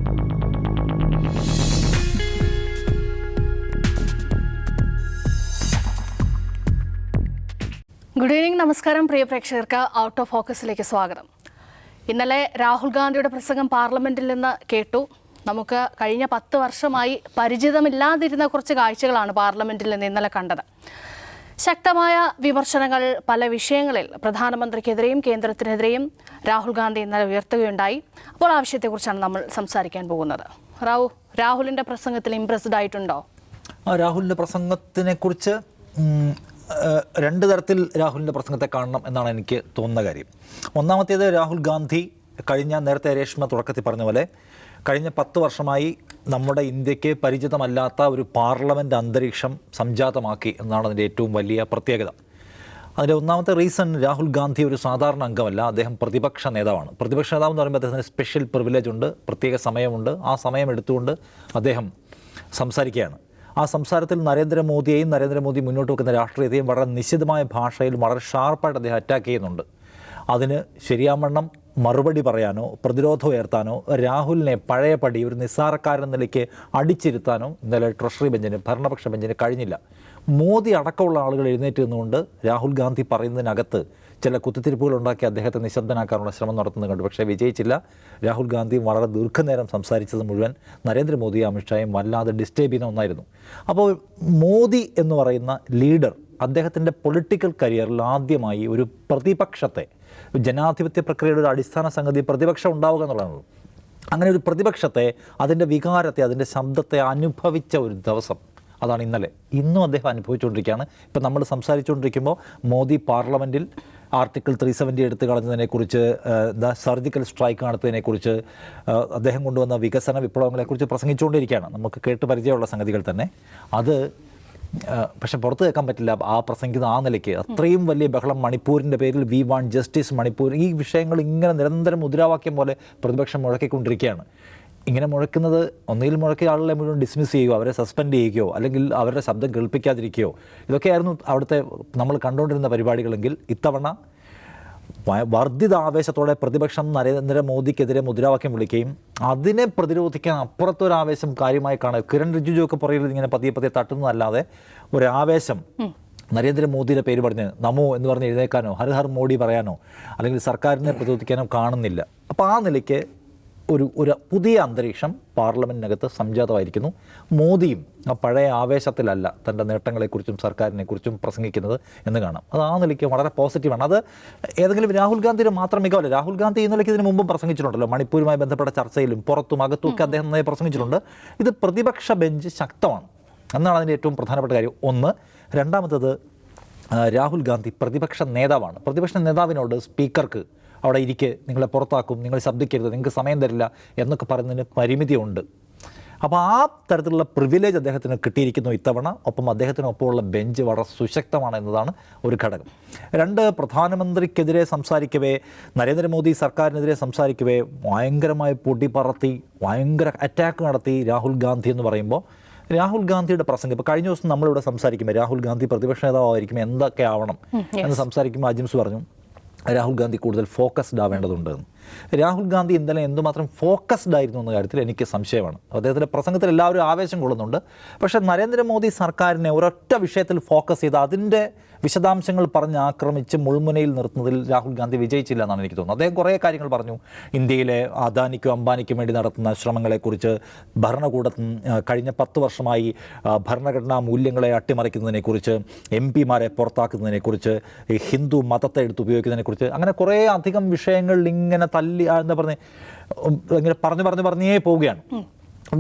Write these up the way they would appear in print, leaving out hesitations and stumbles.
Good evening, നമസ്കാരം. പ്രിയ പ്രേക്ഷകർക്ക് out of ഫോക്കസിലേക്ക് സ്വാഗതം. ഇന്നലെ രാഹുൽ ഗാന്ധിയുടെ പ്രസംഗം പാർലമെന്റിൽ നിന്ന് കേട്ടു. നമുക്ക് കഴിഞ്ഞ 10 വർഷമായി പരിചിതമില്ലാതിരുന്ന കുറച്ച് കാഴ്ചകളാണ് പാർലമെന്റിൽ നിന്ന് ഇന്നലെ കണ്ടത്. ശക്തമായ വിമർശനങ്ങൾ പല വിഷയങ്ങളിൽ പ്രധാനമന്ത്രിക്കെതിരെയും കേന്ദ്രത്തിനെതിരെയും രാഹുൽ ഗാന്ധി ഇന്നലെ ഉയർത്തുകയുണ്ടായി. അപ്പോൾ ആ വിഷയത്തെക്കുറിച്ചാണ് നമ്മൾ സംസാരിക്കാൻ പോകുന്നത്. രാഹുലിന്റെ പ്രസംഗത്തിൽ ഇംപ്രസ്ഡ് ആയിട്ടുണ്ടോ? രാഹുലിന്റെ പ്രസംഗത്തിനെ കുറിച്ച് രണ്ട് തരത്തിൽ രാഹുലിൻ്റെ പ്രസംഗത്തെ കാണണം എന്നാണ് എനിക്ക് തോന്നുന്ന കാര്യം. ഒന്നാമത്തേത്, രാഹുൽ ഗാന്ധി നേരത്തെ രേഷ്മ തുടക്കത്തിൽ പറഞ്ഞ പോലെ കഴിഞ്ഞ 10 വർഷമായി നമ്മുടെ ഇന്ത്യക്ക് പരിചിതമല്ലാത്ത ഒരു പാർലമെൻറ്റ് അന്തരീക്ഷം സംജാതമാക്കി എന്നാണ് അതിൻ്റെ ഏറ്റവും വലിയ പ്രത്യേകത. അതിൻ്റെ ഒന്നാമത്തെ റീസൺ, രാഹുൽ ഗാന്ധി ഒരു സാധാരണ അംഗമല്ല, അദ്ദേഹം പ്രതിപക്ഷ നേതാവാണ്. പ്രതിപക്ഷ നേതാവ് എന്ന് പറയുമ്പോൾ അദ്ദേഹത്തിന് സ്പെഷ്യൽ പ്രിവിലേജ് ഉണ്ട്, പ്രത്യേക സമയമുണ്ട്. ആ സമയം എടുത്തുകൊണ്ട് അദ്ദേഹം സംസാരിക്കുകയാണ്. ആ സംസാരത്തിൽ നരേന്ദ്രമോദി മുന്നോട്ട് വെക്കുന്ന രാഷ്ട്രീയത്തെയും വളരെ നിശ്ചിതമായ ഭാഷയിൽ വളരെ ഷാർപ്പായിട്ട് അദ്ദേഹം അറ്റാക്ക് ചെയ്യുന്നുണ്ട്. അതിന് ശരിയാവണ്ണം മറുപടി പറയാനോ പ്രതിരോധം ഉയർത്താനോ രാഹുലിനെ പഴയപടി ഒരു നിസ്സാരക്കാരൻ നിലയ്ക്ക് അടിച്ചിരുത്താനോ ഇന്നലെ ട്രഷറി ബെഞ്ചിന്, ഭരണപക്ഷ ബെഞ്ചിന് കഴിഞ്ഞില്ല. മോദി അടക്കമുള്ള ആളുകൾ എഴുന്നേറ്റ് നിന്നുകൊണ്ട് രാഹുൽ ഗാന്ധി പറയുന്നതിനകത്ത് ചില കുത്തിത്തിരിപ്പുകൾ ഉണ്ടാക്കി അദ്ദേഹത്തെ നിശബ്ദനാക്കാനുള്ള ശ്രമം നടത്തുന്നത് കണ്ടു. പക്ഷേ വിജയിച്ചില്ല. രാഹുൽ ഗാന്ധി വളരെ ദീർഘനേരം സംസാരിച്ചത് മുഴുവൻ നരേന്ദ്രമോദി, അമിത്ഷായും വല്ലാതെ ഡിസ്റ്റേബ് ചെയ്യുന്ന ഒന്നായിരുന്നു. അപ്പോൾ മോദി എന്ന് പറയുന്ന ലീഡർ അദ്ദേഹത്തിൻ്റെ പൊളിറ്റിക്കൽ കരിയറിൽ ആദ്യമായി ഒരു പ്രതിപക്ഷത്തെ, ജനാധിപത്യ പ്രക്രിയയുടെ ഒരു അടിസ്ഥാന സംഗതി പ്രതിപക്ഷം ഉണ്ടാവുക എന്നുള്ളതാണ്. അങ്ങനെ ഒരു പ്രതിപക്ഷത്തെ, അതിൻ്റെ വികാരത്തെ, അതിൻ്റെ ശബ്ദത്തെ അനുഭവിച്ച ഒരു ദിവസം അതാണ് ഇന്നലെ. ഇന്നും അദ്ദേഹം അനുഭവിച്ചുകൊണ്ടിരിക്കുകയാണ്. ഇപ്പം നമ്മൾ സംസാരിച്ചുകൊണ്ടിരിക്കുമ്പോൾ മോദി പാർലമെൻറ്റിൽ ആർട്ടിക്കിൾ 370 എടുത്തു കളഞ്ഞതിനെക്കുറിച്ച്, സർജിക്കൽ സ്ട്രൈക്ക് നടത്തിയതിനെക്കുറിച്ച്, അദ്ദേഹം കൊണ്ടുവന്ന വികസന വിപ്ലവങ്ങളെക്കുറിച്ച് പ്രസംഗിച്ചുകൊണ്ടിരിക്കുകയാണ്. നമുക്ക് കേട്ട് പരിചയമുള്ള സംഗതികൾ തന്നെ. അത് പക്ഷെ പുറത്ത് കേൾക്കാൻ പറ്റില്ല ആ പ്രസംഗിക്കുന്ന ആ നിലയ്ക്ക്. അത്രയും വലിയ ബഹളം മണിപ്പൂരിൻ്റെ പേരിൽ, വി വാണ്ട് ജസ്റ്റിസ് മണിപ്പൂർ, ഈ വിഷയങ്ങൾ ഇങ്ങനെ നിരന്തരം മുദ്രാവാക്യം പോലെ പ്രതിപക്ഷം മുഴക്കിക്കൊണ്ടിരിക്കുകയാണ്. ഇങ്ങനെ മുഴക്കുന്നത്, ഒന്നുകിൽ മുഴക്കിയ ആളുകളെ മുഴുവൻ ഡിസ്മിസ് ചെയ്യുകയോ അവരെ സസ്പെൻഡ് ചെയ്യുകയോ അല്ലെങ്കിൽ അവരുടെ ശബ്ദം കേൾപ്പിക്കാതിരിക്കുകയോ, ഇതൊക്കെയായിരുന്നു അവിടുത്തെ നമ്മൾ കണ്ടുകൊണ്ടിരുന്ന പരിപാടികളെങ്കിൽ ഇത്തവണ വർദ്ധിത ആവേശത്തോടെ പ്രതിപക്ഷം നരേന്ദ്രമോദിക്കെതിരെ മുദ്രാവാക്യം വിളിക്കുകയും അതിനെ പ്രതിരോധിക്കാൻ അപ്പുറത്തൊരാവേശം കാര്യമായി കാണുക. കിരൺ റിജിജു ഒക്കെ പറയുന്നത് ഇങ്ങനെ പതിയെ തട്ടുന്നതല്ലാതെ ഒരാവേശം നരേന്ദ്രമോദിയുടെ പേര് പറഞ്ഞ് നമോ എന്ന് പറഞ്ഞ് എഴുന്നേക്കാനോ ഹർ ഹർ മോഡി പറയാനോ അല്ലെങ്കിൽ സർക്കാരിനെ പ്രതിരോധിക്കാനോ കാണുന്നില്ല. അപ്പോൾ ആ നിലയ്ക്ക് ഒരു പുതിയ അന്തരീക്ഷം പാർലമെൻറ്റിനകത്ത് സംജാതമായിരിക്കുന്നു. മോദിയും ആ പഴയ ആവേശത്തിലല്ല തൻ്റെ നേട്ടങ്ങളെക്കുറിച്ചും സർക്കാരിനെക്കുറിച്ചും പ്രസംഗിക്കുന്നത് എന്ന് കാണാം. അത് ആ നിലയ്ക്ക് വളരെ പോസിറ്റീവാണ്. അത് ഏതെങ്കിലും രാഹുൽ ഗാന്ധിയുടെ മാത്രം മികവല്ല. രാഹുൽ ഗാന്ധി ഈ നിലയ്ക്ക് ഇതിന് മുമ്പും പ്രസംഗിച്ചിട്ടുണ്ടല്ലോ. മണിപ്പൂരുമായി ബന്ധപ്പെട്ട ചർച്ചയിലും പുറത്തും അകത്തും ഒക്കെ അദ്ദേഹം നന്നായി പ്രസംഗിച്ചിട്ടുണ്ട്. ഇത് പ്രതിപക്ഷ ബെഞ്ച് ശക്തമാണ് എന്നാണ് അതിൻ്റെ ഏറ്റവും പ്രധാനപ്പെട്ട കാര്യം. ഒന്ന്. രണ്ടാമത്തത്, രാഹുൽ ഗാന്ധി പ്രതിപക്ഷ നേതാവാണ്. പ്രതിപക്ഷ നേതാവിനോട് സ്പീക്കർക്ക് അവിടെ ഇരിക്കെ, നിങ്ങളെ പുറത്താക്കും, നിങ്ങൾ ശബ്ദിക്കരുത്, നിങ്ങൾക്ക് സമയം തരില്ല എന്നൊക്കെ പറയുന്നതിന് പരിമിതിയുണ്ട്. അപ്പോൾ ആ തരത്തിലുള്ള പ്രിവിലേജ് അദ്ദേഹത്തിന് കിട്ടിയിരിക്കുന്നു ഇത്തവണ. ഒപ്പം അദ്ദേഹത്തിനൊപ്പമുള്ള ബെഞ്ച് വളരെ സുശക്തമാണ് എന്നതാണ് ഒരു ഘടകം. രണ്ട്, പ്രധാനമന്ത്രിക്കെതിരെ സംസാരിക്കവേ, നരേന്ദ്രമോദി സർക്കാരിനെതിരെ സംസാരിക്കവേ ഭയങ്കരമായി പൊടിപറത്തി ഭയങ്കര അറ്റാക്ക് നടത്തി രാഹുൽ ഗാന്ധി എന്ന് പറയുമ്പോൾ, രാഹുൽ ഗാന്ധിയുടെ പ്രസംഗം ഇപ്പോൾ കഴിഞ്ഞ ദിവസം നമ്മളിവിടെ സംസാരിക്കുമ്പോൾ രാഹുൽ ഗാന്ധി പ്രതിപക്ഷ നേതാവായിരിക്കും എന്തൊക്കെ ആവണം എന്ന് സംസാരിക്കുമ്പോൾ അജിംസ് പറഞ്ഞു രാഹുൽ ഗാന്ധി കൂടുതൽ ഫോക്കസ്ഡ് ആവേണ്ടതുണ്ടെന്ന്. രാഹുൽ ഗാന്ധി ഇന്നലെ എന്തുമാത്രം ഫോക്കസ്ഡ് ആയിരുന്നു എന്ന കാര്യത്തിൽ എനിക്ക് സംശയമാണ്. അദ്ദേഹത്തിൻ്റെ പ്രസംഗത്തിൽ എല്ലാവരും ആവേശം കൊള്ളുന്നുണ്ട്. പക്ഷേ നരേന്ദ്രമോദി സർക്കാരിനെ ഒരൊറ്റ വിഷയത്തിൽ ഫോക്കസ് ചെയ്ത് അതിൻ്റെ വിശദാംശങ്ങൾ പറഞ്ഞ് ആക്രമിച്ച് മുൾമുനയിൽ നിർത്തുന്നതിൽ രാഹുൽ ഗാന്ധി വിജയിച്ചില്ല എന്നാണ് എനിക്ക് തോന്നുന്നത്. അദ്ദേഹം കുറേ കാര്യങ്ങൾ പറഞ്ഞു. ഇന്ത്യയിലെ അദാനിക്കും അംബാനിക്കും വേണ്ടി നടത്തുന്ന ശ്രമങ്ങളെക്കുറിച്ച്, ഭരണകൂടം കഴിഞ്ഞ 10 വർഷമായി ഭരണഘടനാ മൂല്യങ്ങളെ അട്ടിമറിക്കുന്നതിനെക്കുറിച്ച്, MP മാരെ പുറത്താക്കുന്നതിനെക്കുറിച്ച്, ഹിന്ദു മതത്തെ എടുത്ത് ഉപയോഗിക്കുന്നതിനെക്കുറിച്ച്, അങ്ങനെ കുറേ അധികം വിഷയങ്ങളിൽ ഇങ്ങനെ ഇങ്ങനെ പറഞ്ഞേ പോവുകയാണ്.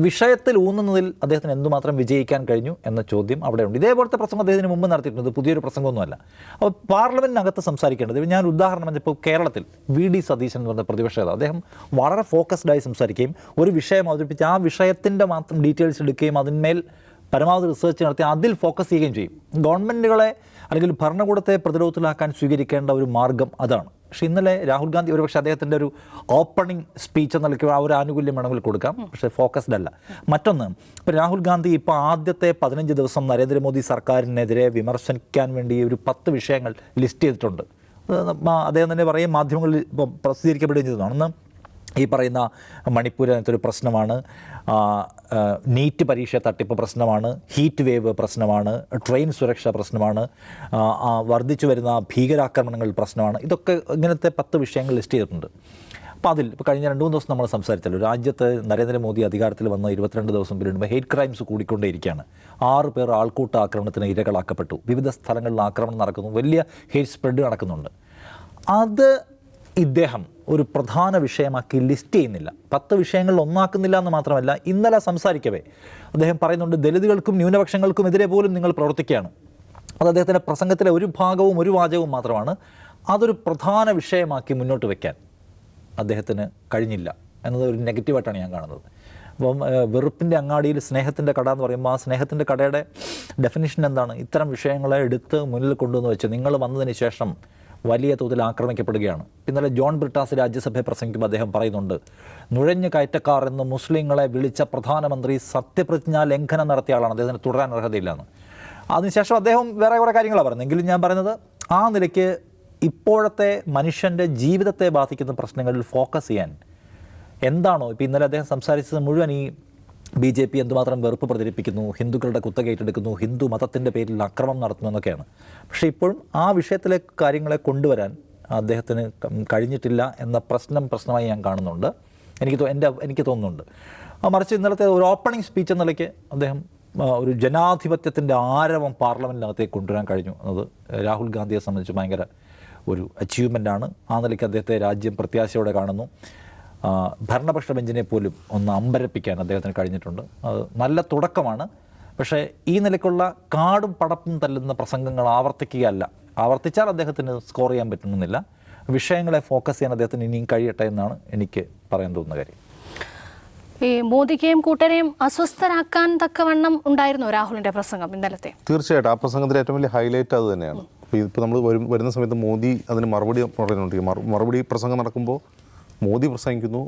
വിഷയത്തിൽ ഊന്നുന്നതിൽ അദ്ദേഹത്തിന് എന്തുമാത്രം വിജയിക്കാൻ കഴിഞ്ഞു എന്ന ചോദ്യം അവിടെയുണ്ട്. ഇതേപോലത്തെ പ്രസംഗം അദ്ദേഹത്തിന് മുമ്പ് നടത്തിയിട്ടുണ്ട്. പുതിയൊരു പ്രസംഗമൊന്നുമല്ല. അപ്പോൾ പാർലമെൻറ്റിനകത്ത് സംസാരിക്കേണ്ടത്, ഞാൻ ഉദാഹരണം ഇപ്പോൾ കേരളത്തിൽ VD സതീശൻ എന്ന് പറഞ്ഞ പ്രതിപക്ഷ നേതാവ്, അദ്ദേഹം വളരെ ഫോക്കസ്ഡായി സംസാരിക്കുകയും ഒരു വിഷയം അവതരിപ്പിച്ച് ആ വിഷയത്തിൻ്റെ മാത്രം ഡീറ്റെയിൽസ് എടുക്കുകയും അതിന്മേൽ പരമാവധി റിസർച്ച് നടത്തി അതിൽ ഫോക്കസ് ചെയ്യുകയും ചെയ്യും. ഗവൺമെൻറ്റുകളെ അല്ലെങ്കിൽ ഭരണകൂടത്തെ പ്രതിരോധത്തിലാക്കാൻ സ്വീകരിക്കേണ്ട ഒരു മാർഗം അതാണ്. പക്ഷേ ഇന്നലെ രാഹുൽ ഗാന്ധി ഒരുപക്ഷെ അദ്ദേഹത്തിൻ്റെ ഒരു ഓപ്പണിംഗ് സ്പീച്ച് എന്ന നിലയ്ക്ക് ആ ഒരു ആനുകൂല്യം വേണമെങ്കിൽ കൊടുക്കാം, പക്ഷേ ഫോക്കസ്ഡ് അല്ല. മറ്റൊന്ന്, ഇപ്പോൾ രാഹുൽ ഗാന്ധി ഇപ്പോൾ ആദ്യത്തെ 15 ദിവസം നരേന്ദ്രമോദി സർക്കാരിനെതിരെ വിമർശിക്കാൻ വേണ്ടി ഒരു 10 വിഷയങ്ങൾ ലിസ്റ്റ് ചെയ്തിട്ടുണ്ട്. അദ്ദേഹം തന്നെ പറയും, മാധ്യമങ്ങളിൽ ഇപ്പോൾ പ്രസിദ്ധീകരിക്കപ്പെടുകയും ചെയ്തതാണ്. ഒന്ന്, ഈ പറയുന്ന മണിപ്പൂരിനകത്തൊരു പ്രശ്നമാണ്, നീറ്റ് പരീക്ഷ തട്ടിപ്പ് പ്രശ്നമാണ്, ഹീറ്റ് വേവ് പ്രശ്നമാണ്, ട്രെയിൻ സുരക്ഷ പ്രശ്നമാണ്, വർദ്ധിച്ചു വരുന്ന ഭീകരാക്രമണങ്ങൾ പ്രശ്നമാണ്. ഇതൊക്കെ ഇങ്ങനത്തെ 10 വിഷയങ്ങൾ ലിസ്റ്റ് ചെയ്തിട്ടുണ്ട്. അപ്പോൾ അതിൽ ഇപ്പോൾ കഴിഞ്ഞ 2-3 ദിവസം നമ്മൾ സംസാരിച്ചല്ലോ, രാജ്യത്ത് നരേന്ദ്രമോദി അധികാരത്തിൽ വന്ന 22 ദിവസം പിന്നിടുമ്പോൾ ഹെയ്റ്റ് ക്രൈംസ് കൂടിക്കൊണ്ടേയിരിക്കുകയാണ്. 6 പേർ ആൾക്കൂട്ട ആക്രമണത്തിന് ഇരകളാക്കപ്പെട്ടു, വിവിധ സ്ഥലങ്ങളിൽ ആക്രമണം നടക്കുന്നു, വലിയ ഹെയ്റ്റ് സ്പ്രെഡ് നടക്കുന്നുണ്ട്. അത് ഇദ്ദേഹം ഒരു പ്രധാന വിഷയമാക്കി ലിസ്റ്റ് ചെയ്യുന്നില്ല, 10 വിഷയങ്ങളിൽ ഒന്നാക്കുന്നില്ല എന്ന് മാത്രമല്ല, ഇന്നലെ സംസാരിക്കവേ അദ്ദേഹം പറയുന്നുണ്ട് ദലിതുകൾക്കും ന്യൂനപക്ഷങ്ങൾക്കും എതിരെ പോലും നിങ്ങൾ പ്രവർത്തിക്കുകയാണ്. അത് അദ്ദേഹത്തിൻ്റെ പ്രസംഗത്തിലെ ഒരു ഭാഗവും ഒരു വാചകവും മാത്രമാണ്. അതൊരു പ്രധാന വിഷയമാക്കി മുന്നോട്ട് വയ്ക്കാൻ അദ്ദേഹത്തിന് കഴിഞ്ഞില്ല എന്നത് ഒരു നെഗറ്റീവായിട്ടാണ് ഞാൻ കാണുന്നത്. അപ്പം വെറുപ്പിൻ്റെ അങ്ങാടിയിൽ സ്നേഹത്തിൻ്റെ കട എന്ന് പറയുമ്പോൾ ആ സ്നേഹത്തിൻ്റെ കടയുടെ ഡെഫിനിഷൻ എന്താണ്? ഇത്തരം വിഷയങ്ങളെ എടുത്ത് മുന്നിൽ കൊണ്ടുവന്ന് വെച്ച് നിങ്ങൾ വന്നതിന് ശേഷം വലിയ തോതിൽ ആക്രമിക്കപ്പെടുകയാണ്. ഇന്നലെ ജോൺ ബ്രിട്ടാസ് രാജ്യസഭയെ പ്രസംഗിക്കുമ്പോൾ അദ്ദേഹം പറയുന്നുണ്ട്, നുഴഞ്ഞു കയറ്റക്കാർ എന്ന് മുസ്ലിങ്ങളെ വിളിച്ച പ്രധാനമന്ത്രി സത്യപ്രതിജ്ഞാ ലംഘനം നടത്തിയ ആളാണ്, അദ്ദേഹത്തിന് തുടരാൻ അർഹതയില്ലെന്ന്. അതിനുശേഷം അദ്ദേഹം വേറെ കുറേ കാര്യങ്ങളാണ് പറയുന്നത്. എങ്കിലും ഞാൻ പറയുന്നത് ആ നിലയ്ക്ക് ഇപ്പോഴത്തെ മനുഷ്യൻ്റെ ജീവിതത്തെ ബാധിക്കുന്ന പ്രശ്നങ്ങളിൽ ഫോക്കസ് ചെയ്യാൻ എന്താണോ ഇപ്പോൾ ഇന്നലെ അദ്ദേഹം സംസാരിച്ചത് മുഴുവൻ ഈ BJP എന്തുമാത്രം വെറുപ്പ് പ്രചരിപ്പിക്കുന്നു, ഹിന്ദുക്കളുടെ കുത്തക ഏറ്റെടുക്കുന്നു, ഹിന്ദു മതത്തിൻ്റെ പേരിൽ അക്രമം നടത്തുന്നു എന്നൊക്കെയാണ്. പക്ഷേ ഇപ്പോഴും ആ വിഷയത്തിലെ കാര്യങ്ങളെ കൊണ്ടുവരാൻ അദ്ദേഹത്തിന് കഴിഞ്ഞിട്ടില്ല എന്ന പ്രശ്നമായി ഞാൻ കാണുന്നുണ്ട്. എനിക്ക് തോന്നുന്നുണ്ട്. മറിച്ച് ഇന്നലത്തെ ഒരു ഓപ്പണിംഗ് സ്പീച്ച് എന്ന നിലയ്ക്ക് അദ്ദേഹം ഒരു ജനാധിപത്യത്തിൻ്റെ ആരവം പാർലമെൻറ്റിനകത്തേക്ക് കൊണ്ടുവരാൻ കഴിഞ്ഞു എന്നത് രാഹുൽ ഗാന്ധിയെ സംബന്ധിച്ച് ഭയങ്കര ഒരു അച്ചീവ്മെൻ്റാണ്. ആ നിലയ്ക്ക് അദ്ദേഹത്തെ രാജ്യം പ്രത്യാശയോടെ കാണുന്നു. ഭരണപക്ഷ ബെഞ്ചിനെ പോലും ഒന്ന് അമ്പരപ്പിക്കാൻ അദ്ദേഹത്തിന് കഴിഞ്ഞിട്ടുണ്ട്. അത് നല്ല തുടക്കമാണ്. പക്ഷേ ഈ നിലയ്ക്കുള്ള കാടും പടപ്പും തല്ലുന്ന പ്രസംഗങ്ങൾ ആവർത്തിച്ചാൽ അദ്ദേഹത്തിന് സ്കോർ ചെയ്യാൻ പറ്റുന്നില്ല. വിഷയങ്ങളെ ഫോക്കസ് ചെയ്യാൻ അദ്ദേഹത്തിന് ഇനിയും കഴിയട്ടെ എന്നാണ് എനിക്ക് പറയാൻ തോന്നുന്ന കാര്യം. ഈ മോദിക്കെയും കൂട്ടരെയും അസ്വസ്ഥരാക്കാൻ തക്കവണ്ണം ഉണ്ടായിരുന്നു രാഹുലിൻ്റെ പ്രസംഗം ഇന്നലത്തെ. തീർച്ചയായിട്ടും ആ പ്രസംഗത്തിലെ ഏറ്റവും വലിയ ഹൈലൈറ്റ് അത് തന്നെയാണ്. ഇപ്പോൾ നമ്മൾ വരുന്ന സമയത്ത് മോദി അതിന് മറുപടി പറയുന്നുണ്ട്. മറുപടി പ്രസംഗം നടക്കുമ്പോൾ മോദി പ്രസംഗിക്കുന്നു,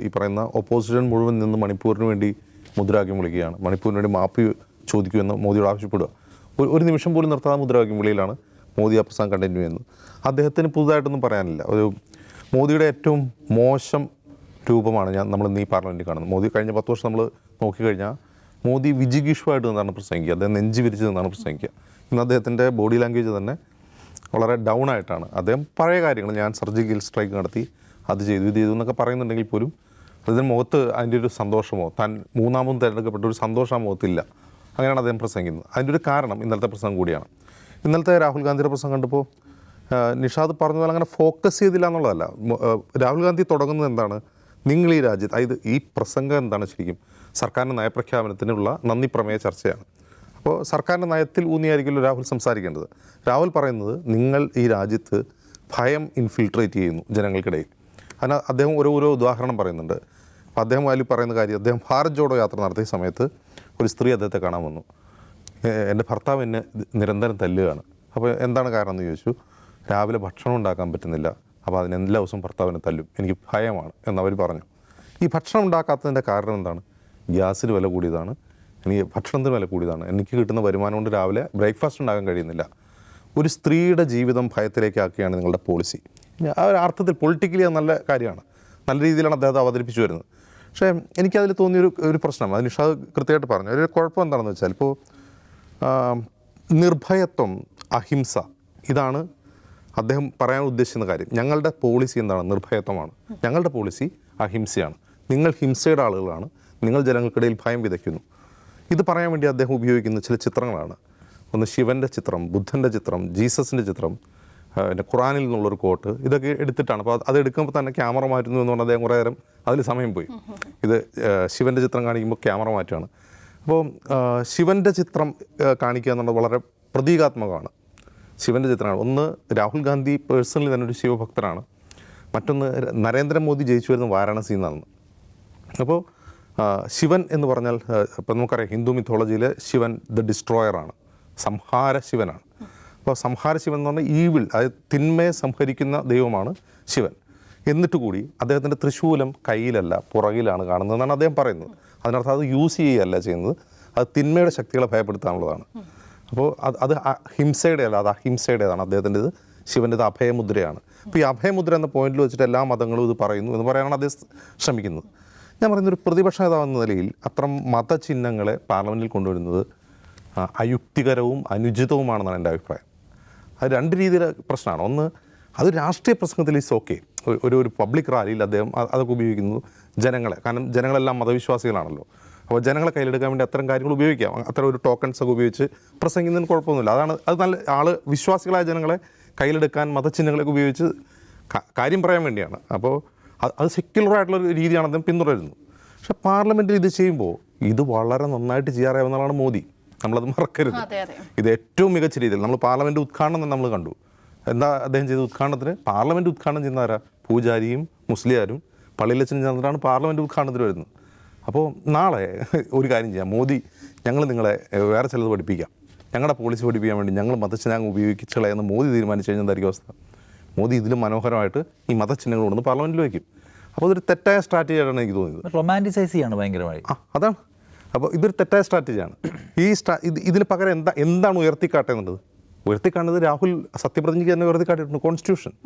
ഈ പറയുന്ന ഓപ്പോസിഷൻ മുഴുവൻ നിന്ന് മണിപ്പൂരിന് വേണ്ടി മുദ്രാവാക്യം വിളിക്കുകയാണ്, മണിപ്പൂരിന് വേണ്ടി മാപ്പ് ചോദിക്കുമെന്ന് മോദിയോട് ആവശ്യപ്പെടുക. ഒരു നിമിഷം പോലും നിർത്താതെ മുദ്രാവാക്യം വിളിയിലാണ് മോദി ആ പ്രസംഗം കണ്ടിന്യൂ ചെയ്യുന്നത്. അദ്ദേഹത്തിന് പുതുതായിട്ടൊന്നും പറയാനില്ല. ഒരു മോദിയുടെ ഏറ്റവും മോശം രൂപമാണ് നമ്മൾ ഇന്ന് ഈ പാർലമെൻറ്റിൽ കാണുന്നത്. മോദി കഴിഞ്ഞ 10 വർഷം നമ്മൾ നോക്കിക്കഴിഞ്ഞാൽ മോദി വിജിഗീഷുമായിട്ട് നിന്നാണ് പ്രസംഗിക്കുക, അദ്ദേഹം നെഞ്ച് വിരിച്ച് നിന്നാണ് പ്രസംഗിക്കുക. ഇന്ന് അദ്ദേഹത്തിൻ്റെ ബോഡി ലാംഗ്വേജ് തന്നെ വളരെ ഡൗൺ ആയിട്ടാണ്. അദ്ദേഹം പഴയ കാര്യങ്ങൾ, ഞാൻ സർജിക്കൽ സ്ട്രൈക്ക് നടത്തി, അത് ചെയ്തു, ഇത് ചെയ്തു എന്നൊക്കെ പറയുന്നുണ്ടെങ്കിൽ പോലും അതിന് മുഖത്ത് അതിൻ്റെ ഒരു സന്തോഷമോ താൻ 3ാമതും തിരഞ്ഞെടുക്കപ്പെട്ട ഒരു സന്തോഷം ആ മുഖത്തില്ല. അങ്ങനെയാണ് അദ്ദേഹം പ്രസംഗിക്കുന്നത്. അതിൻ്റെ ഒരു കാരണം ഇന്നലത്തെ പ്രസംഗം കൂടിയാണ്. ഇന്നലത്തെ രാഹുൽ ഗാന്ധിയുടെ പ്രസംഗം കണ്ടപ്പോൾ നിഷാദ് പറഞ്ഞ പോലെ അങ്ങനെ ഫോക്കസ് ചെയ്തില്ല എന്നുള്ളതല്ല. രാഹുൽ ഗാന്ധി തുടങ്ങുന്നത് എന്താണ്? നിങ്ങൾ ഈ രാജ്യത്ത്, അതായത് ഈ പ്രസംഗം എന്താണ് ശരിക്കും സർക്കാരിൻ്റെ നയപ്രഖ്യാപനത്തിനുള്ള നന്ദി പ്രമേയ ചർച്ചയാണ്. അപ്പോൾ സർക്കാരിൻ്റെ നയത്തിൽ ഊന്നിയായിരിക്കുമല്ലോ രാഹുൽ സംസാരിക്കേണ്ടത്. രാഹുൽ പറയുന്നത് നിങ്ങൾ ഈ രാജ്യത്ത് ഭയം ഇൻഫിൽട്രേറ്റ് ചെയ്യുന്നു ജനങ്ങൾക്കിടയിൽ. അതിന് അദ്ദേഹം ഓരോ ഉദാഹരണം പറയുന്നുണ്ട്. അപ്പോൾ അദ്ദേഹം അതിൽ പറയുന്ന കാര്യം, അദ്ദേഹം ഭാരത് ജോഡോ യാത്ര നടത്തിയ സമയത്ത് ഒരു സ്ത്രീ അദ്ദേഹത്തെ കാണാൻ വന്നു. എൻ്റെ ഭർത്താവ് എന്നെ നിരന്തരം തല്ലുകയാണ്. അപ്പോൾ എന്താണ് കാരണം എന്ന് ചോദിച്ചു. രാവിലെ ഭക്ഷണം ഉണ്ടാക്കാൻ പറ്റുന്നില്ല, അപ്പോൾ അതിന് എല്ലാ ദിവസവും ഭർത്താവിനെ തല്ലും, എനിക്ക് ഭയമാണ് എന്നവർ പറഞ്ഞു. ഈ ഭക്ഷണം ഉണ്ടാക്കാത്തതിൻ്റെ കാരണം എന്താണ്? ഗ്യാസിന് വില കൂടിയതാണ്, എനിക്ക് ഭക്ഷണത്തിന് വില കൂടിയതാണ്, എനിക്ക് കിട്ടുന്ന വരുമാനം കൊണ്ട് രാവിലെ ബ്രേക്ക്ഫാസ്റ്റ് ഉണ്ടാക്കാൻ കഴിയുന്നില്ല. ഒരു സ്ത്രീയുടെ ജീവിതം ഭയത്തിലേക്കാക്കിയാണ് നിങ്ങളുടെ പോളിസി. ആ ഒരു അർത്ഥത്തിൽ പൊളിറ്റിക്കലി അത് നല്ല കാര്യമാണ്, നല്ല രീതിയിലാണ് അദ്ദേഹത്തെ അവതരിപ്പിച്ചു വരുന്നത്. പക്ഷേ എനിക്കതിൽ തോന്നിയൊരു പ്രശ്നം, അത് നിഷാദ് കൃത്യമായിട്ട് പറഞ്ഞു. ഒരു കുഴപ്പം എന്താണെന്ന് വെച്ചാൽ, ഇപ്പോൾ നിർഭയത്വം, അഹിംസ, ഇതാണ് അദ്ദേഹം പറയാൻ ഉദ്ദേശിക്കുന്ന കാര്യം. ഞങ്ങളുടെ പോളിസി എന്താണ്? നിർഭയത്വമാണ്. ഞങ്ങളുടെ പോളിസി അഹിംസയാണ്. നിങ്ങൾ ഹിംസയുടെ ആളുകളാണ്, നിങ്ങൾ ജനങ്ങൾക്കിടയിൽ ഭയം വിതയ്ക്കുന്നു. ഇത് പറയാൻ വേണ്ടി അദ്ദേഹം ഉപയോഗിക്കുന്ന ചില ചിത്രങ്ങളാണ്. ഒന്ന് ശിവൻ്റെ ചിത്രം, ബുദ്ധൻ്റെ ചിത്രം, ജീസസിൻ്റെ ചിത്രം, പിന്നെ ഖുറാനിൽ നിന്നുള്ളൊരു കോട്ട്, ഇതൊക്കെ എടുത്തിട്ടാണ്. അപ്പോൾ അത് എടുക്കുമ്പോൾ തന്നെ ക്യാമറ മാറ്റുന്നു എന്നുകൊണ്ട് അദ്ദേഹം കുറേ നേരം അതിൽ സമയം പോയി. ഇത് ശിവൻ്റെ ചിത്രം കാണിക്കുമ്പോൾ ക്യാമറ മാറ്റുകയാണ്. അപ്പോൾ ശിവൻ്റെ ചിത്രം കാണിക്കുക എന്നുള്ളത് വളരെ പ്രതീകാത്മകമാണ്. ശിവൻ്റെ ചിത്രമാണ്. ഒന്ന്, രാഹുൽ ഗാന്ധി പേഴ്സണലി തന്നെ ഒരു ശിവഭക്തനാണ്. മറ്റൊന്ന്, നരേന്ദ്രമോദി ജയിച്ചു വരുന്ന വാരാണസിയിൽ നിന്നാണ്. അപ്പോൾ ശിവൻ എന്ന് പറഞ്ഞാൽ, ഇപ്പം നമുക്കറിയാം ഹിന്ദു മിത്തോളജിയിലെ ശിവൻ ദ ഡിസ്ട്രോയറാണ്, സംഹാര ശിവനാണ്. അപ്പോൾ സംഹാര ശിവൻ എന്ന് പറഞ്ഞാൽ ഈവിൾ, അതായത് തിന്മയെ സംഹരിക്കുന്ന ദൈവമാണ് ശിവൻ. എന്നിട്ട് കൂടി അദ്ദേഹത്തിൻ്റെ തൃശൂലം കയ്യിലല്ല പുറകിലാണ് കാണുന്നതെന്നാണ് അദ്ദേഹം പറയുന്നത്. അതിനർത്ഥം അത് യൂസ് ചെയ്യുകയല്ല ചെയ്യുന്നത്, അത് തിന്മയുടെ ശക്തികളെ ഭയപ്പെടുത്താനുള്ളതാണ്. അപ്പോൾ അത് ഹിംസയുടെ അല്ല, അത് അഹിംസയുടേതാണ് അദ്ദേഹത്തിൻ്റെത്. ശിവൻ്റെത് അഭയമുദ്രയാണ്. അപ്പോൾ ഈ അഭയമുദ്ര എന്ന പോയിന്റിൽ വെച്ചിട്ട് എല്ലാ മതങ്ങളും ഇത് പറയുന്നു എന്ന് പറയാനാണ് അദ്ദേഹം ശ്രമിക്കുന്നത്. ഞാൻ പറയുന്നൊരു പ്രതിപക്ഷ നേതാവെന്ന നിലയിൽ അത്തരം മതചിഹ്നങ്ങളെ പാർലമെൻറ്റിൽ കൊണ്ടുവരുന്നത് അയുക്തികരവും അനുചിതവുമാണെന്നാണ് എൻ്റെ അഭിപ്രായം. അത് രണ്ട് രീതിയിലെ പ്രശ്നമാണ്. ഒന്ന്, അത് രാഷ്ട്രീയ പ്രസംഗത്തിൽ ഈസ് ഓക്കെ. ഒരു പബ്ലിക് റാലിയിൽ അദ്ദേഹം അതൊക്കെ ഉപയോഗിക്കുന്നു ജനങ്ങളെ, കാരണം ജനങ്ങളെല്ലാം മതവിശ്വാസികളാണല്ലോ. അപ്പോൾ ജനങ്ങളെ കയ്യിലെടുക്കാൻ വേണ്ടി അത്തരം കാര്യങ്ങൾ ഉപയോഗിക്കാം. അത്തരം ഒരു ടോക്കൺസ് ഒക്കെ ഉപയോഗിച്ച് പ്രസംഗിക്കുന്നതിന് കുഴപ്പമൊന്നുമില്ല. അത് നല്ല വിശ്വാസികളായ ജനങ്ങളെ കയ്യിലെടുക്കാൻ മതചിഹ്നങ്ങളൊക്കെ ഉപയോഗിച്ച് കാര്യം പറയാൻ വേണ്ടിയാണ്. അപ്പോൾ അത് സെക്യുലറായിട്ടുള്ളൊരു രീതിയാണ് അദ്ദേഹം പിന്തുടരുന്നത്. പക്ഷേ പാർലമെൻറ്റിൽ ഇത് ചെയ്യുമ്പോൾ ഇത് വളരെ നന്നായിട്ട് ചെയ്യാറാവുന്നതാണ് മോദി. നമ്മളത് മറക്കരുത്. ഇത് ഏറ്റവും മികച്ച രീതിയിൽ നമ്മൾ പാർലമെൻറ്റ് ഉദ്ഘാടനം തന്നെ നമ്മൾ കണ്ടു. എന്താ അദ്ദേഹം ചെയ്ത ഉദ്ഘാടനത്തിന്? പാർലമെൻറ്റ് ഉദ്ഘാടനം ചെയ്യുന്നവരാ പൂജാരിയും മുസ്ലിയാരും പള്ളിയിലച്ഛനും ചേർന്നിട്ടാണ് പാർലമെൻറ്റ് ഉദ്ഘാടനത്തിന് വരുന്നത്. അപ്പോൾ നാളെ ഒരു കാര്യം ചെയ്യാം, മോദി ഞങ്ങൾ നിങ്ങളെ വേറെ ചിലത് പഠിപ്പിക്കാം, ഞങ്ങളുടെ പോളിസി പഠിപ്പിക്കാൻ വേണ്ടി ഞങ്ങൾ മതചിഹ്നം ഉപയോഗിച്ച് കളയെന്ന് മോദി തീരുമാനിച്ചു കഴിഞ്ഞാൽ എന്തായിരിക്കും അവസ്ഥ? മോദി ഇതിലും മനോഹരമായിട്ട് ഈ മതചിഹ്നങ്ങൾ കൊണ്ടുവന്ന് പാർലമെൻറ്റിൽ വയ്ക്കും. അപ്പോൾ അതൊരു തെറ്റായ സ്ട്രാറ്റജിയായിട്ടാണ് എനിക്ക് തോന്നിയത്. റൊമാൻറ്റിസൈസ് ചെയ്യാണ് ഭയങ്കരമായി. അതാണ്. അപ്പോൾ ഇതൊരു തെറ്റായ സ്ട്രാറ്റജിയാണ്. ഇതിന് പകരം എന്താണ് ഉയർത്തിക്കാട്ടേണ്ടത്? ഉയർത്തിക്കാണുന്നത് രാഹുൽ സത്യപ്രതിജ്ഞയ്ക്ക് തന്നെ ഉയർത്തിക്കാട്ടിയിട്ടുണ്ട്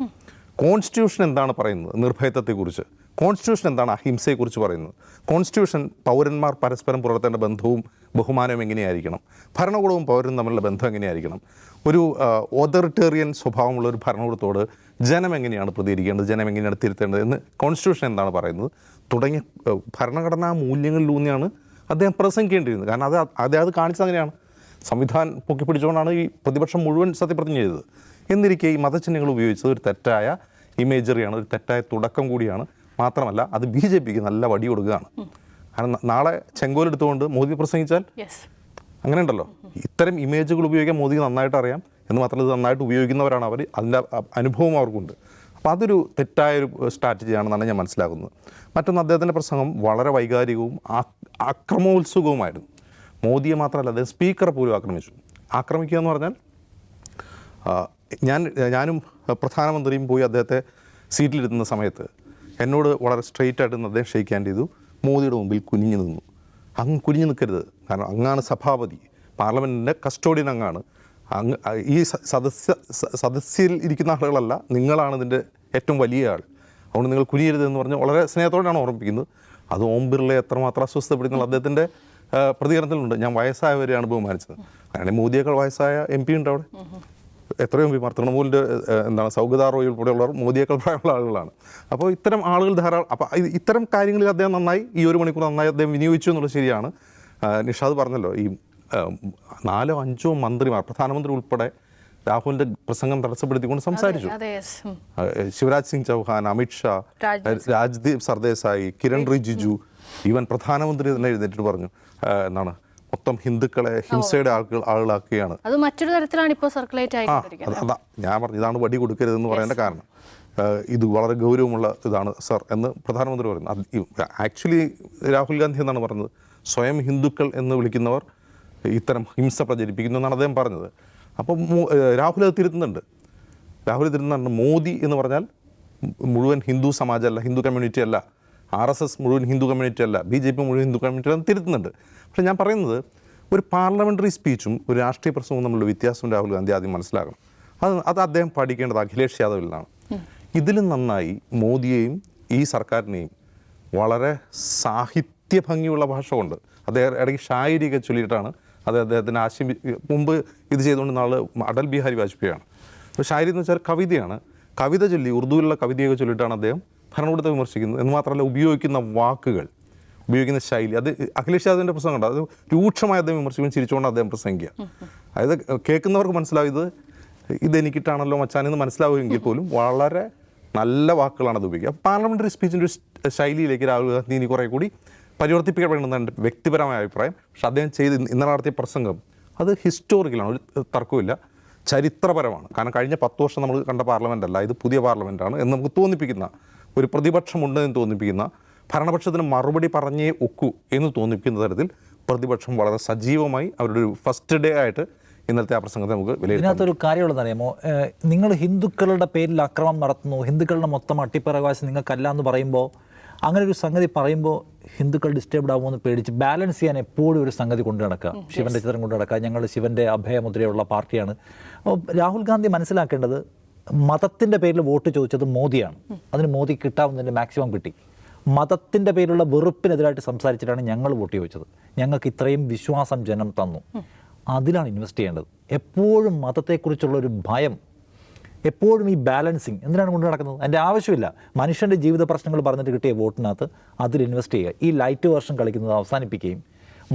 കോൺസ്റ്റിറ്റ്യൂഷൻ എന്താണ് പറയുന്നത് നിർഭയത്വത്തെക്കുറിച്ച്? കോൺസ്റ്റിറ്റ്യൂഷൻ എന്താണ് അഹിംസയെക്കുറിച്ച് പറയുന്നത്? കോൺസ്റ്റിറ്റ്യൂഷൻ പൗരന്മാർ പരസ്പരം പുലർത്തേണ്ട ബന്ധവും ബഹുമാനവും എങ്ങനെയായിരിക്കണം? ഭരണകൂടവും പൗരനും തമ്മിലുള്ള ബന്ധം എങ്ങനെയായിരിക്കണം? ഒരു ഓതോറിറ്റേറിയൻ സ്വഭാവമുള്ള ഒരു ഭരണകൂടത്തോട് ജനം എങ്ങനെയാണ് പ്രതികരിക്കേണ്ടത്, ജനം എങ്ങനെയാണ് തിരുത്തേണ്ടത് എന്ന് കോൺസ്റ്റിറ്റ്യൂഷൻ എന്താണ് പറയുന്നത് തുടങ്ങിയ ഭരണഘടനാ മൂല്യങ്ങളിലൂന്നിയാണ് അദ്ദേഹം പ്രസംഗിക്കേണ്ടിയിരുന്നത്. കാരണം അത് കാണിച്ചത് അങ്ങനെയാണ്. സംവിധാനം പൊക്കിപ്പിടിച്ചുകൊണ്ടാണ് ഈ പ്രതിപക്ഷം മുഴുവൻ സത്യപ്രതിജ്ഞ ചെയ്തത്. എന്നിരിക്കെ ഈ മതചിഹ്നങ്ങൾ ഉപയോഗിച്ചത് ഒരു തെറ്റായ ഇമേജറിയാണ്, ഒരു തെറ്റായ തുടക്കം കൂടിയാണ്. മാത്രമല്ല അത് BJPക്ക് നല്ല വടി കൊടുക്കുകയാണ്. കാരണം നാളെ ചെങ്കോലെടുത്തുകൊണ്ട് മോദി പ്രസംഗിച്ചാൽ അങ്ങനെ ഉണ്ടല്ലോ, ഇത്തരം ഇമേജുകൾ ഉപയോഗിക്കാൻ മോദിക്ക് നന്നായിട്ട് അറിയാം. എന്ന് മാത്രമല്ല ഇത് നന്നായിട്ട് ഉപയോഗിക്കുന്നവരാണ് അവർ, അതിൻ്റെ അനുഭവം അവർക്കുണ്ട്. അപ്പോൾ അതൊരു തെറ്റായൊരു സ്ട്രാറ്റജിയാണെന്നാണ് ഞാൻ മനസ്സിലാക്കുന്നത്. മറ്റൊന്ന്, അദ്ദേഹത്തിൻ്റെ പ്രസംഗം വളരെ വൈകാരികവും അക്രമോത്സുകവുമായിരുന്നു. മോദിയെ മാത്രമല്ല, അദ്ദേഹം സ്പീക്കറെ പോലും ആക്രമിക്കുക എന്ന് പറഞ്ഞാൽ ഞാനും പ്രധാനമന്ത്രിയും പോയി അദ്ദേഹത്തെ സീറ്റിലിരുന്ന സമയത്ത് എന്നോട് വളരെ സ്ട്രെയിറ്റ് ആയിട്ട് അദ്ദേഹം ഷെയ്ക്ക് ഹാൻഡ് ചെയ്തു. മോദിയുടെ മുമ്പിൽ കുനിഞ്ഞു നിന്നു. അങ്ങ് കുനിഞ്ഞു നിൽക്കരുത്, കാരണം അങ്ങാണ് സഭാപതി, പാർലമെൻറ്റിൻ്റെ കസ്റ്റോഡിയൻ അങ്ങാണ്. ഈ സദസ്സിൽ ഇരിക്കുന്ന ആളുകളല്ല, നിങ്ങളാണ് ഇതിൻ്റെ ഏറ്റവും വലിയ ആൾ. അതുകൊണ്ട് നിങ്ങൾ കുനിയരുത് എന്ന് പറഞ്ഞ് വളരെ സ്നേഹത്തോടെയാണ് ഓർമ്മിപ്പിക്കുന്നത്. അത് ഓം ബിർളയെ എത്രമാത്രം അസ്വസ്ഥപ്പെടുത്തുന്നത് അദ്ദേഹത്തിൻ്റെ പ്രതികരണത്തിലുണ്ട്. ഞാൻ വയസ്സായവരെയാണ് ബഹുമാനിച്ചത്. അങ്ങനെ മോദിയേക്കാൾ വയസ്സായ MP ഉണ്ട് അവിടെ, എത്രയോ MP തൃണമൂലിൻ്റെ സൗഗത റോയ് ഉൾപ്പെടെയുള്ളവർ മോദിയേക്കാൾ പ്രായമുള്ള ആളുകളാണ്. അപ്പോൾ ഇത്തരം ആളുകൾ ധാരാളം. അപ്പോൾ ഇത്തരം കാര്യങ്ങളിൽ അദ്ദേഹം നന്നായി, ഈ 1 മണിക്കൂർ നന്നായി അദ്ദേഹം വിനിയോഗിച്ചു എന്നുള്ളത് ശരിയാണ്. നിഷാദ് പറഞ്ഞല്ലോ, ഈ 4-5 മന്ത്രിമാർ, പ്രധാനമന്ത്രി ഉൾപ്പെടെ രാഹുലിൻ്റെ പ്രസംഗം തടസ്സപ്പെടുത്തിക്കൊണ്ട് സംസാരിച്ചു. ശിവരാജ് സിംഗ് ചൗഹാൻ, അമിത്ഷാ, രാജ്ദീപ് സർദേശായി, കിരൺ റിജിജു, ഈവൻ പ്രധാനമന്ത്രി തന്നെ എഴുന്നേറ്റ് പറഞ്ഞു മൊത്തം ഹിന്ദുക്കളെ ഹിംസയുടെ ആളുകളാക്കുകയാണ്. അത് മറ്റൊരു തരത്തിലാണ് ഇപ്പോൾ സർക്കുലേറ്റ് ആയിക്കൊണ്ടിരിക്കുന്നത്. അതാ ഞാൻ പറഞ്ഞു, ഇതാണ് വടി കൊടുക്കരുതെന്ന് പറയേണ്ട കാരണം. ഇത് വളരെ ഗൗരവമുള്ള ഇതാണ് സർ എന്ന് പ്രധാനമന്ത്രി പറയുന്നു. ആക്ച്വലി രാഹുൽ ഗാന്ധി എന്നാണ് പറഞ്ഞത്, സ്വയം ഹിന്ദുക്കൾ എന്ന് വിളിക്കുന്നവർ ഇത്തരം ഹിംസ പ്രചരിപ്പിക്കുന്നു എന്നാണ് അദ്ദേഹം പറഞ്ഞത്. അപ്പം രാഹുൽ അത് തിരുത്തുന്നുണ്ട്. മോദി എന്ന് പറഞ്ഞാൽ മുഴുവൻ ഹിന്ദു സമാജമല്ല, ഹിന്ദു കമ്മ്യൂണിറ്റി അല്ല, RSS മുഴുവൻ ഹിന്ദു കമ്മ്യൂണിറ്റി അല്ല, BJP മുഴുവൻ ഹിന്ദു കമ്മ്യൂണിറ്റി അല്ല, തിരുത്തുന്നുണ്ട്. പക്ഷേ ഞാൻ പറയുന്നത്, ഒരു പാർലമെൻ്ററി സ്പീച്ചും ഒരു രാഷ്ട്രീയ പ്രസംഗവും തമ്മിലുള്ള വ്യത്യാസം രാഹുൽ ഗാന്ധി ആദ്യം മനസ്സിലാക്കണം. അത് അദ്ദേഹം പഠിക്കേണ്ടത് അഖിലേഷ് യാദവിൽ നിന്നാണ്. ഇതിലും നന്നായി മോദിയെയും ഈ സർക്കാരിനെയും വളരെ സാഹിത്യ ഭംഗിയുള്ള ഭാഷ കൊണ്ട് അദ്ദേഹം ഇടയ്ക്ക് ഷായരിയൊക്കെ ചൊല്ലിയിട്ടാണ് അദ്ദേഹത്തിന് മുമ്പ് ഇത് ചെയ്തുകൊണ്ട് നാളെ അടൽ ബിഹാരി വാജ്പേയിയാണ്. അപ്പോൾ ഷായരി എന്ന് വെച്ചാൽ കവിതയാണ്. കവിത ചൊല്ലി, ഉറുദുവിലുള്ള കവിതയൊക്കെ ചൊല്ലിയിട്ടാണ് അദ്ദേഹം ഭരണകൂടത്തെ വിമർശിക്കുന്നത്. എന്ന് മാത്രമല്ല, ഉപയോഗിക്കുന്ന വാക്കുകൾ, ഉപയോഗിക്കുന്ന ശൈലി, അത് അഖിലേഷ് യാദവിൻ്റെ പ്രസംഗം ഉണ്ട്, അത് രൂക്ഷമായി അദ്ദേഹം വിമർശിക്കും, ചിരിച്ചുകൊണ്ട് അദ്ദേഹം പ്രസംഗിക്കുക. അതായത് കേൾക്കുന്നവർക്ക് മനസ്സിലാവും ഇതെനിക്കിട്ടാണല്ലോ മച്ചാനെന്ന് മനസ്സിലാവുമെങ്കിൽ പോലും വളരെ നല്ല വാക്കുകളാണ് അത് ഉപയോഗിക്കുക. പാർലമെൻ്ററി സ്പീച്ചിൻ്റെ ഒരു ശൈലിയിലേക്ക് രാഹുൽ ഗാന്ധി ഇനി കുറേ കൂടി പരിവർത്തിപ്പിക്കപ്പെടണമെന്നാണ് എൻ്റെ വ്യക്തിപരമായ അഭിപ്രായം. പക്ഷെ അദ്ദേഹം ഇന്നലെ നടത്തിയ പ്രസംഗം അത് ഹിസ്റ്റോറിക്കലാണ്, ഒരു തർക്കമില്ല, ചരിത്രപരമാണ്. കാരണം കഴിഞ്ഞ 10 വർഷം നമ്മൾ കണ്ട പാർലമെൻ്റ് അല്ല, ഇത് പുതിയ പാർലമെൻറ്റാണ് എന്ന് നമുക്ക് തോന്നിപ്പിക്കുന്ന, ഒരു പ്രതിപക്ഷമുണ്ടെന്ന് തോന്നിപ്പിക്കുന്ന, ഭരണപക്ഷത്തിന് മറുപടി പറഞ്ഞേ ഒക്കൂ എന്ന് തോന്നിപ്പിക്കുന്ന തരത്തിൽ പ്രതിപക്ഷം വളരെ സജീവമായി അവരുടെ ഒരു ഫസ്റ്റ് ഡേ ആയിട്ട് ഇന്നത്തെ ആ പ്രസംഗത്തെ നമുക്ക് വിലയിരുത്താം. ഇതിനകത്തൊരു കാര്യമുള്ളതെന്നറിയാമോ, നിങ്ങൾ ഹിന്ദുക്കളുടെ പേരിൽ അക്രമം നടത്തുന്നു, ഹിന്ദുക്കളുടെ മൊത്തം അട്ടിപ്പറവാശം നിങ്ങൾക്കല്ല എന്ന് പറയുമ്പോൾ, അങ്ങനെ ഒരു സംഗതി പറയുമ്പോൾ ഹിന്ദുക്കൾ ഡിസ്റ്റർബ്ഡ് ആകുമെന്ന് പേടിച്ച് ബാലൻസ് ചെയ്യാൻ എപ്പോഴും ഒരു സംഗതി കൊണ്ടു നടക്കുക, ശിവൻ്റെ ചിത്രം കൊണ്ടു നടക്കുക, ഞങ്ങൾ ശിവൻ്റെ അഭയമുദ്രയുള്ള പാർട്ടിയാണ്. അപ്പോൾ രാഹുൽ ഗാന്ധി മനസ്സിലാക്കേണ്ടത്, മതത്തിൻ്റെ പേരിൽ വോട്ട് ചോദിച്ചത് മോദിയാണ്. അതിന് മോദി കിട്ടാവുന്നതിൻ്റെ മാക്സിമം കിട്ടി. മതത്തിൻ്റെ പേരിലുള്ള വെറുപ്പിനെതിരായിട്ട് സംസാരിച്ചിട്ടാണ് ഞങ്ങൾ വോട്ട് ചോദിച്ചത്. ഞങ്ങൾക്ക് ഇത്രയും വിശ്വാസം ജനം തന്നു. അതിലാണ് ഇൻവെസ്റ്റ് ചെയ്യേണ്ടത്. എപ്പോഴും മതത്തെക്കുറിച്ചുള്ള ഒരു ഭയം, എപ്പോഴും ഈ ബാലൻസിങ് എന്തിനാണ് കൊണ്ട് നടക്കുന്നത്? അതിൻ്റെ ആവശ്യമില്ല. മനുഷ്യൻ്റെ ജീവിത പ്രശ്നങ്ങൾ പറഞ്ഞിട്ട് കിട്ടിയ വോട്ടിനകത്ത് അതിൽ ഇൻവെസ്റ്റ് ചെയ്യുക. ഈ ലൈറ്റ് വേർഷൻ കളിക്കുന്നത് അവസാനിപ്പിക്കുകയും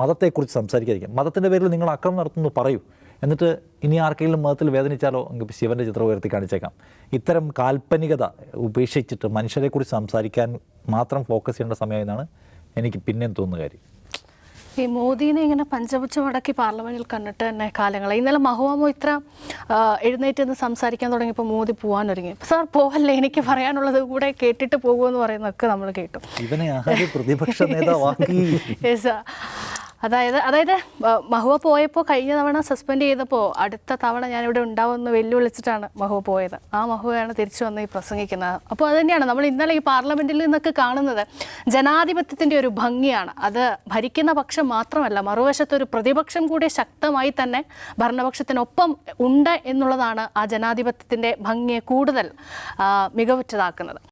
മതത്തെക്കുറിച്ച് സംസാരിക്കാതിരിക്കുക. മതത്തിൻ്റെ പേരിൽ നിങ്ങൾ അക്രമം നടത്തുന്നു പറയൂ, എന്നിട്ട് ഇനി ആർക്കെങ്കിലും മതത്തിൽ വേദനിച്ചാലോ എങ്കിൽ ശിവൻ്റെ ചിത്രം ഉയർത്തി കാണിച്ചേക്കാം. ഇത്തരം കാൽപ്പനികത ഉപേക്ഷിച്ചിട്ട് മനുഷ്യരെക്കുറിച്ച് സംസാരിക്കാൻ മാത്രം ഫോക്കസ് ചെയ്യേണ്ട സമയമെന്നാണ് എനിക്ക് പിന്നെയും തോന്നുന്ന കാര്യം. ഈ മോദീനെ ഇങ്ങനെ പഞ്ചപുച്ഛ മടക്കി പാർലമെന്റിൽ കണ്ടിട്ട് തന്നെ കാലങ്ങളായി. ഇന്നലെ മഹുവ മൊയ്ത്ര എഴുന്നേറ്റ് നിന്ന് സംസാരിക്കാൻ തുടങ്ങിയപ്പോൾ മോദി പോകാനൊരുങ്ങി. സാർ പോവല്ലേ, എനിക്ക് പറയാനുള്ളത് കൂടെ കേട്ടിട്ട് പോകുമെന്ന് പറയുന്നതൊക്കെ നമ്മൾ കേട്ടു. ഇവനെ ആര് പ്രതിപക്ഷ നേതാവാക്കി? അതായത് മഹുവ പോയപ്പോൾ കഴിഞ്ഞ തവണ സസ്പെൻഡ് ചെയ്തപ്പോൾ അടുത്ത തവണ ഞാനിവിടെ ഉണ്ടാവുമെന്ന് വെല്ലുവിളിച്ചിട്ടാണ് മഹുവ പോയത്. ആ മഹുവയാണ് തിരിച്ചു വന്ന് ഈ പ്രസംഗിക്കുന്നത്. അപ്പോൾ അത് തന്നെയാണ് നമ്മൾ ഇന്നലെ ഈ പാർലമെന്റിൽ നിന്നൊക്കെ കാണുന്നത്. ജനാധിപത്യത്തിൻ്റെ ഒരു ഭംഗിയാണ്. അത് ഭരിക്കുന്ന പക്ഷം മാത്രമല്ല, മറുവശത്ത് ഒരു പ്രതിപക്ഷം കൂടി ശക്തമായി തന്നെ ഭരണപക്ഷത്തിനൊപ്പം ഉണ്ട് എന്നുള്ളതാണ് ആ ജനാധിപത്യത്തിൻ്റെ ഭംഗിയെ കൂടുതൽ മികവുറ്റതാക്കുന്നത്.